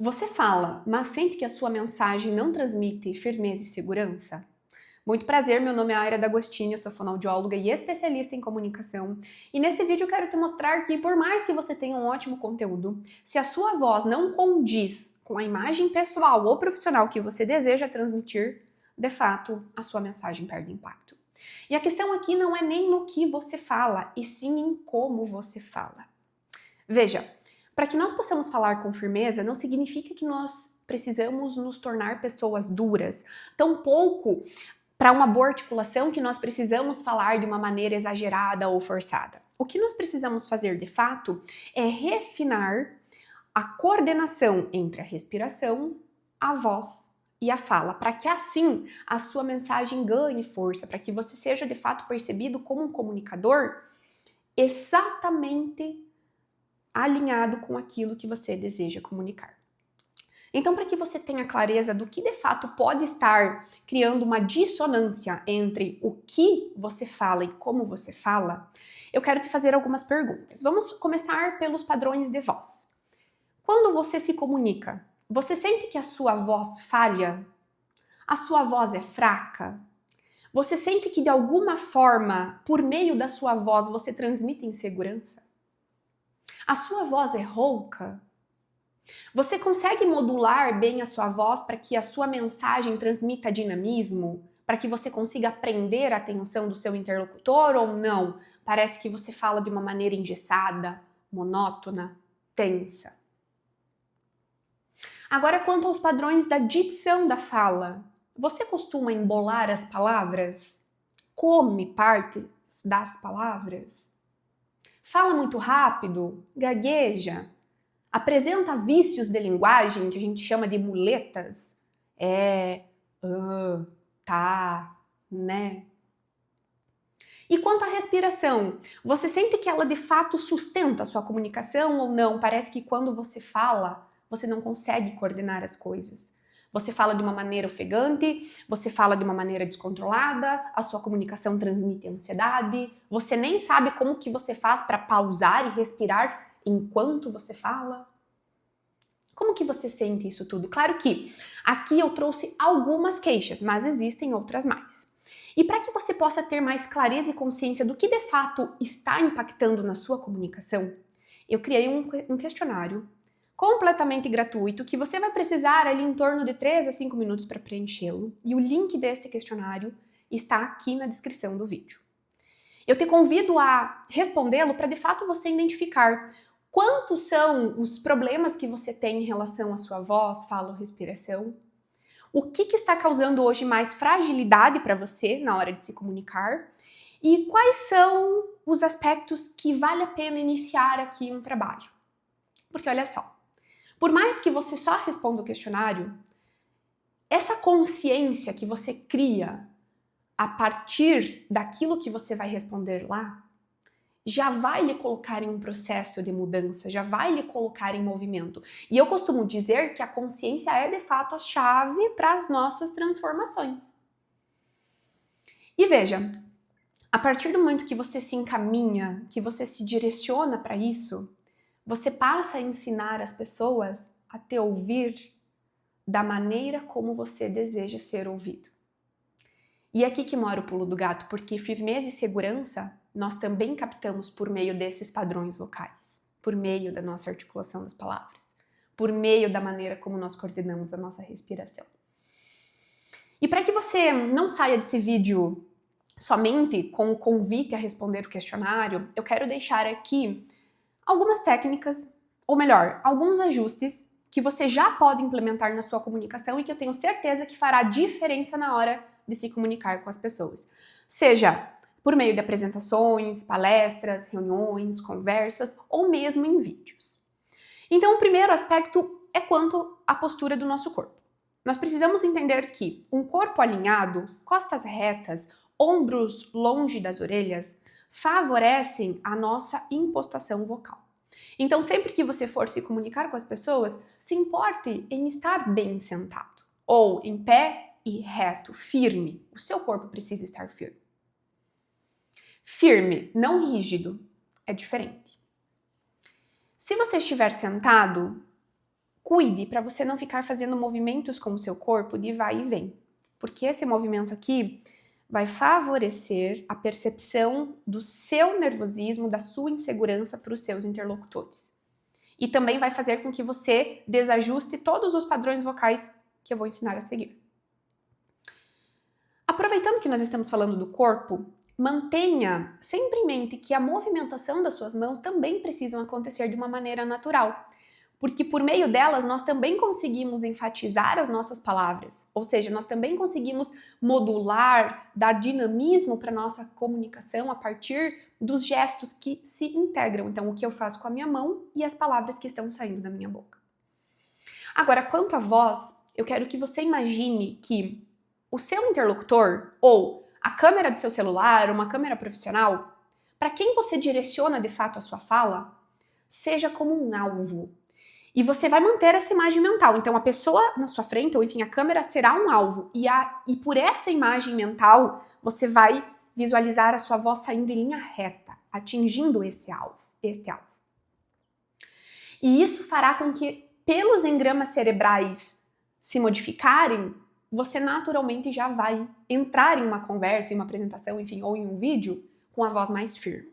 Você fala, mas sente que a sua mensagem não transmite firmeza e segurança? Muito prazer, meu nome é Aira D'Agostini, eu sou fonoaudióloga e especialista em comunicação. E neste vídeo eu quero te mostrar que por mais que você tenha um ótimo conteúdo, se a sua voz não condiz com a imagem pessoal ou profissional que você deseja transmitir, de fato, a sua mensagem perde impacto. E a questão aqui não é nem no que você fala, e sim em como você fala. Veja, para que nós possamos falar com firmeza, não significa que nós precisamos nos tornar pessoas duras. Tampouco para uma boa articulação que nós precisamos falar de uma maneira exagerada ou forçada. O que nós precisamos fazer de fato é refinar a coordenação entre a respiração, a voz e a fala, para que assim a sua mensagem ganhe força, para que você seja de fato percebido como um comunicador exatamente alinhado com aquilo que você deseja comunicar. Então, para que você tenha clareza do que de fato pode estar criando uma dissonância entre o que você fala e como você fala, eu quero te fazer algumas perguntas. Vamos começar pelos padrões de voz. Quando você se comunica, você sente que a sua voz falha? A sua voz é fraca? Você sente que de alguma forma, por meio da sua voz, você transmite insegurança? A sua voz é rouca? Você consegue modular bem a sua voz para que a sua mensagem transmita dinamismo? Para que você consiga prender a atenção do seu interlocutor ou não? Parece que você fala de uma maneira engessada, monótona, tensa. Agora, quanto aos padrões da dicção da fala, você costuma embolar as palavras? Come partes das palavras? Fala muito rápido? Gagueja? Apresenta vícios de linguagem, que a gente chama de muletas? Tá, né? E quanto à respiração, você sente que ela de fato sustenta a sua comunicação ou não? Parece que quando você fala, você não consegue coordenar as coisas. Você fala de uma maneira ofegante, você fala de uma maneira descontrolada, a sua comunicação transmite ansiedade, você nem sabe como que você faz para pausar e respirar enquanto você fala. Como que você sente isso tudo? Claro que aqui eu trouxe algumas queixas, mas existem outras mais. E para que você possa ter mais clareza e consciência do que de fato está impactando na sua comunicação, eu criei um questionário completamente gratuito que você vai precisar ali em torno de 3 a 5 minutos para preenchê-lo, e o link deste questionário está aqui na descrição do vídeo. Eu te convido a respondê-lo para de fato você identificar quantos são os problemas que você tem em relação à sua voz, fala ou respiração. O que está causando hoje mais fragilidade para você na hora de se comunicar? E quais são os aspectos que vale a pena iniciar aqui um trabalho? Porque olha só, por mais que você só responda o questionário, essa consciência que você cria a partir daquilo que você vai responder lá, já vai lhe colocar em um processo de mudança, já vai lhe colocar em movimento. E eu costumo dizer que a consciência é de fato a chave para as nossas transformações. E veja, a partir do momento que você se encaminha, que você se direciona para isso, você passa a ensinar as pessoas a te ouvir da maneira como você deseja ser ouvido. E é aqui que mora o pulo do gato, porque firmeza e segurança nós também captamos por meio desses padrões vocais, por meio da nossa articulação das palavras, por meio da maneira como nós coordenamos a nossa respiração. E para que você não saia desse vídeo somente com o convite a responder o questionário, eu quero deixar aqui algumas técnicas, ou melhor, alguns ajustes que você já pode implementar na sua comunicação e que eu tenho certeza que fará diferença na hora de se comunicar com as pessoas. Seja por meio de apresentações, palestras, reuniões, conversas ou mesmo em vídeos. Então, o primeiro aspecto é quanto à postura do nosso corpo. Nós precisamos entender que um corpo alinhado, costas retas, ombros longe das orelhas, favorecem a nossa impostação vocal. Então, sempre que você for se comunicar com as pessoas, se importe em estar bem sentado, ou em pé e reto, firme. O seu corpo precisa estar firme. Firme, não rígido, é diferente. Se você estiver sentado, cuide para você não ficar fazendo movimentos com o seu corpo de vai e vem, porque esse movimento aqui vai favorecer a percepção do seu nervosismo, da sua insegurança para os seus interlocutores. E também vai fazer com que você desajuste todos os padrões vocais que eu vou ensinar a seguir. Aproveitando que nós estamos falando do corpo, mantenha sempre em mente que a movimentação das suas mãos também precisam acontecer de uma maneira natural, porque por meio delas nós também conseguimos enfatizar as nossas palavras, ou seja, nós também conseguimos modular, dar dinamismo para a nossa comunicação a partir dos gestos que se integram. Então, o que eu faço com a minha mão e as palavras que estão saindo da minha boca. Agora, quanto à voz, eu quero que você imagine que o seu interlocutor, ou a câmera do seu celular, uma câmera profissional, para quem você direciona de fato a sua fala, seja como um alvo. E você vai manter essa imagem mental. Então, a pessoa na sua frente, ou enfim, a câmera será um alvo. E por essa imagem mental, você vai visualizar a sua voz saindo em linha reta, atingindo este alvo. E isso fará com que, pelos engramas cerebrais se modificarem, você naturalmente já vai entrar em uma conversa, em uma apresentação, enfim, ou em um vídeo, com a voz mais firme.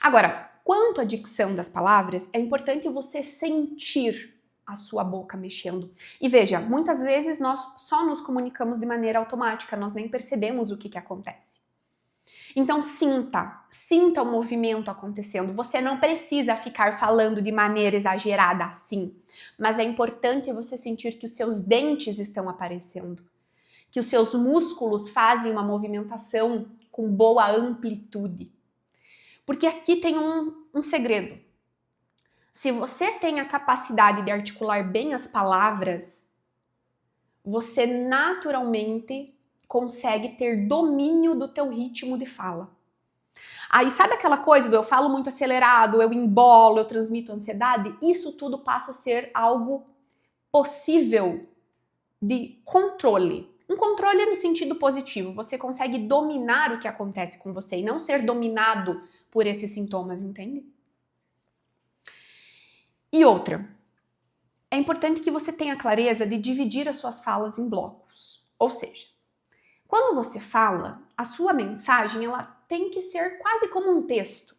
Agora, quanto à dicção das palavras, é importante você sentir a sua boca mexendo. E veja, muitas vezes nós só nos comunicamos de maneira automática, nós nem percebemos o que acontece. Então sinta o movimento acontecendo. Você não precisa ficar falando de maneira exagerada assim, mas é importante você sentir que os seus dentes estão aparecendo, que os seus músculos fazem uma movimentação com boa amplitude. Porque aqui tem um segredo. Se você tem a capacidade de articular bem as palavras, você naturalmente consegue ter domínio do teu ritmo de fala. Aí sabe aquela coisa do eu falo muito acelerado, eu embolo, eu transmito ansiedade? Isso tudo passa a ser algo possível de controle. Um controle no sentido positivo. Você consegue dominar o que acontece com você e não ser dominado por esses sintomas, entende? E outra, é importante que você tenha clareza de dividir as suas falas em blocos. Ou seja, quando você fala, a sua mensagem ela tem que ser quase como um texto.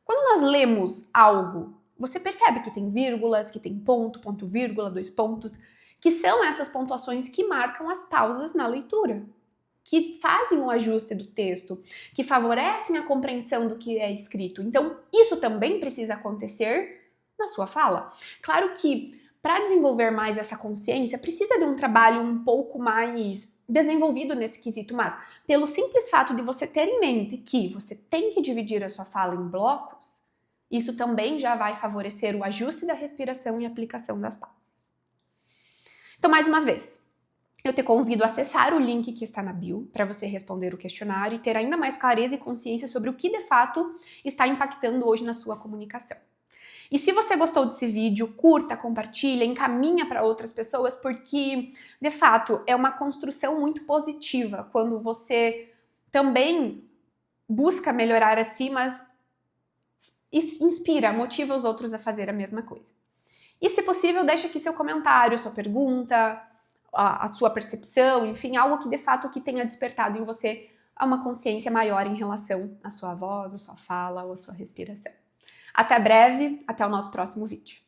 Quando nós lemos algo, você percebe que tem vírgulas, que tem ponto, ponto, vírgula, 2 pontos, que são essas pontuações que marcam as pausas na leitura, que fazem o ajuste do texto, que favorecem a compreensão do que é escrito. Então, isso também precisa acontecer na sua fala. Claro que para desenvolver mais essa consciência, precisa de um trabalho um pouco mais desenvolvido nesse quesito, mas pelo simples fato de você ter em mente que você tem que dividir a sua fala em blocos, isso também já vai favorecer o ajuste da respiração e aplicação das pausas. Então, mais uma vez, eu te convido a acessar o link que está na bio para você responder o questionário e ter ainda mais clareza e consciência sobre o que de fato está impactando hoje na sua comunicação. E se você gostou desse vídeo, curta, compartilha, encaminha para outras pessoas, porque, de fato, é uma construção muito positiva quando você também busca melhorar a si, mas inspira, motiva os outros a fazer a mesma coisa. E, se possível, deixa aqui seu comentário, sua pergunta, a sua percepção, enfim, algo que, de fato, que tenha despertado em você uma consciência maior em relação à sua voz, à sua fala ou à sua respiração. Até breve, até o nosso próximo vídeo.